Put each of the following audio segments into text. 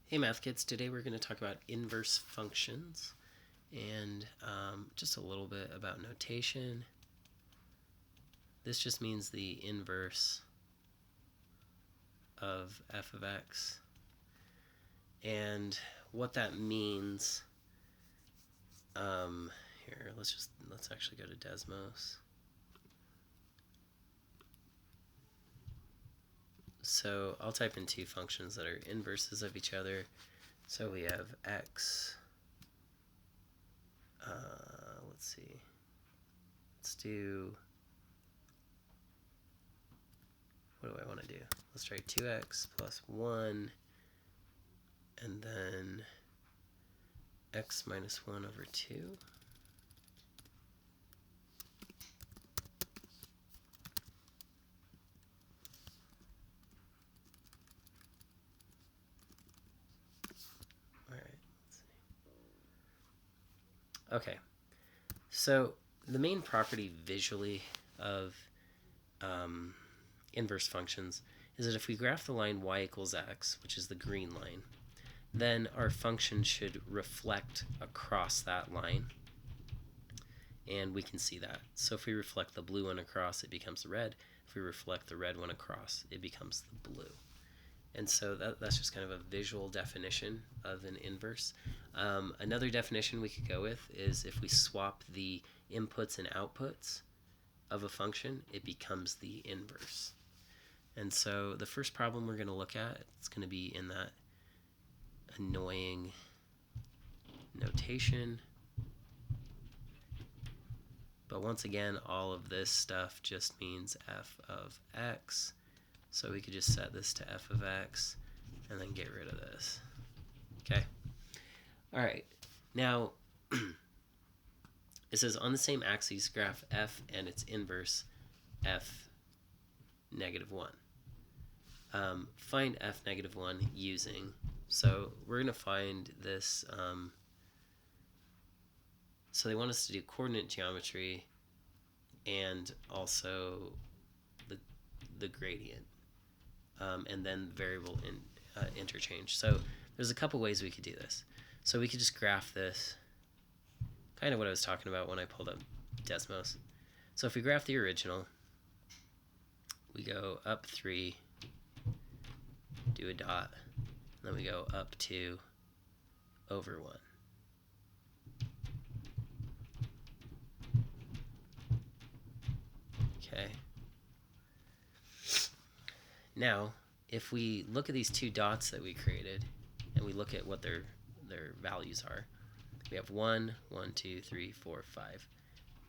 Hey math kids, today we're going to talk about inverse functions and just a little bit about notation. This just means the inverse of f of x, and what that means, here, let's actually go to Desmos. So I'll type in two functions that are inverses of each other. So we have x, let's see, let's do, what do I want to do? Let's try 2x plus 1, and then x minus 1 over 2. Okay, so the main property visually of inverse functions is that if we graph the line y equals x, which is the green line, then our function should reflect across that line, and we can see that. So if we reflect the blue one across, it becomes red. If we reflect the red one across, it becomes the blue. And so that's just kind of a visual definition of an inverse. Another definition we could go with is if we swap the inputs and outputs of a function, it becomes the inverse. And so the first problem we're going to look at, it's going to be in that annoying notation. But once again, all of this stuff just means f of x. So we could just set this to f of x and then get rid of this. Okay. All right. Now, it says on the same axis, graph f and its inverse, f negative 1. Find f negative 1 using, so we're going to find this, so they want us to do coordinate geometry and also the gradient. And then variable interchange. So there's a couple ways we could do this. So we could just graph this, kind of what I was talking about when I pulled up Desmos. So if we graph the original, we go up 3, do a dot, then we go up 2, over 1. Okay. Now, if we look at these two dots that we created, and we look at what their values are, we have 1, 1, 2, 3, 4, 5.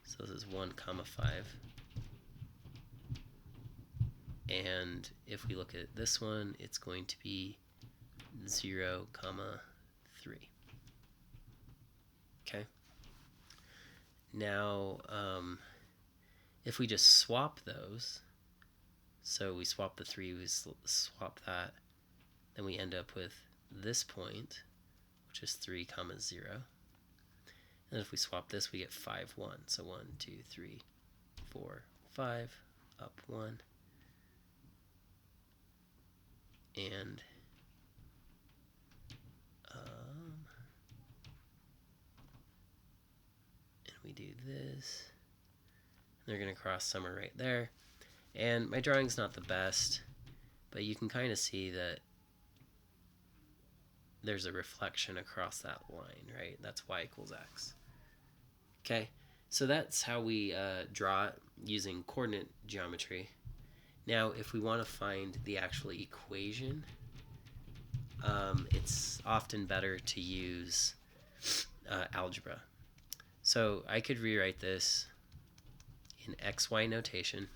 So this is 1, 5. And if we look at this one, it's going to be 0, 3. Okay. Now, if we just swap those, so we swap the 3, we swap that, then we end up with this point, which is 3, 0. And if we swap this, we get 5, 1. So 1, 2, 3, 4, 5, up 1. And we do this. They're going to cross somewhere right there. And my drawing's not the best, but you can kind of see that there's a reflection across that line, right? That's y equals x. Okay, so that's how we draw it using coordinate geometry. Now, if we want to find the actual equation, it's often better to use algebra. So I could rewrite this in xy notation.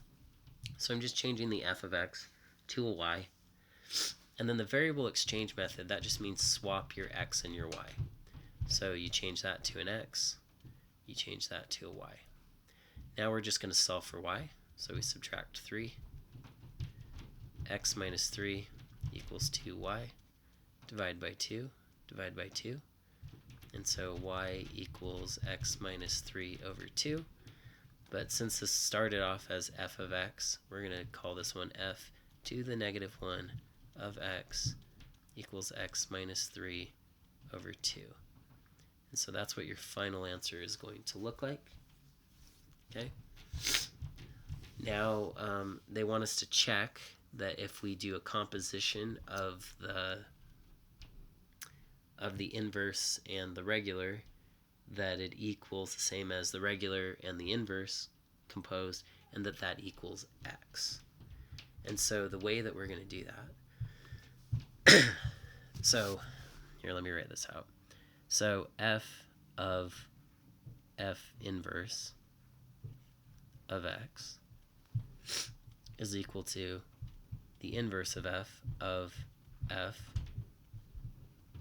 So I'm just changing the f of x to a y. And then the variable exchange method, that just means swap your x and your y. So you change that to an x, you change that to a y. Now we're just going to solve for y. So we subtract 3. X minus 3 equals 2y. Divide by 2, divide by 2. And so y equals x minus 3 over 2. But since this started off as f of x, we're going to call this one f to the negative 1 of x equals x minus 3 over 2. And so that's what your final answer is going to look like. Okay. Now they want us to check that if we do a composition of the inverse and the regular, that it equals the same as the regular and the inverse composed, and that equals x. And so the way that we're going to do that, so here, let me write this out. So f of f inverse of x is equal to the inverse of f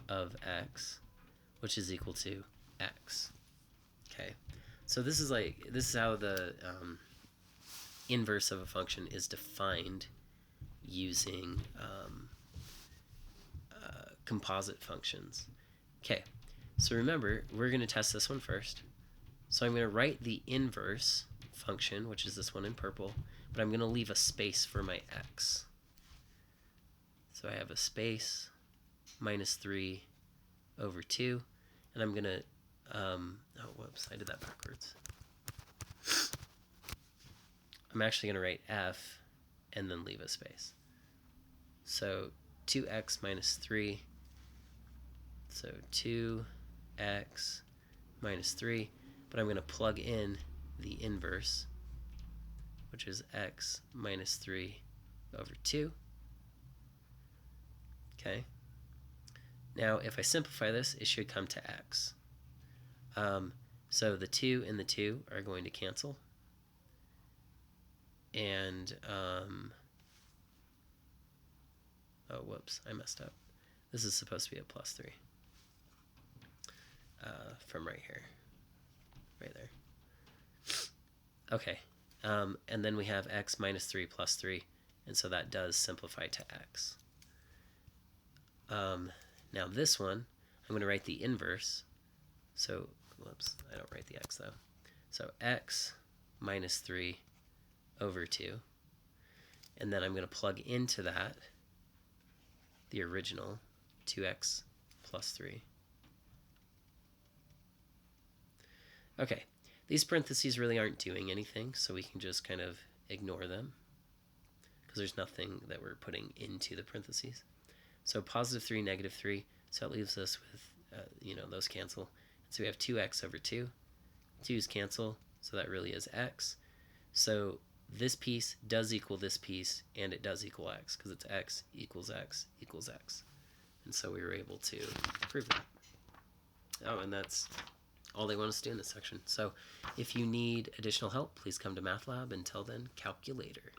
of x, which is equal to x. Okay, so this is how the inverse of a function is defined using composite functions. Okay, so remember, we're going to test this one first. So I'm going to write the inverse function, which is this one in purple, but I'm going to leave a space for my x. So I have a space minus 3 over 2, and I'm going to, oh, whoops, I did that backwards. I'm actually going to write f and then leave a space. So 2x minus 3, so 2x minus 3, but I'm going to plug in the inverse, which is x minus 3 over 2. Okay. Now, if I simplify this, it should come to x. So the 2 and the 2 are going to cancel. And, oh, whoops, I messed up. This is supposed to be a plus 3 from right here. Right there. Okay. And then we have x minus 3 plus 3, and so that does simplify to x. Now this one, I'm going to write the inverse. So, whoops, I don't write the x though. So x minus 3 over 2. And then I'm going to plug into that the original 2x plus 3. Okay, these parentheses really aren't doing anything, so we can just kind of ignore them because there's nothing that we're putting into the parentheses. So positive 3, negative 3, so that leaves us with, those cancel. So we have 2x over 2. 2's cancel, so that really is x. So this piece does equal this piece, and it does equal x, because it's x equals x equals x. And so we were able to prove that. Oh, and that's all they want us to do in this section. So if you need additional help, please come to Math Lab. Until then, calculator.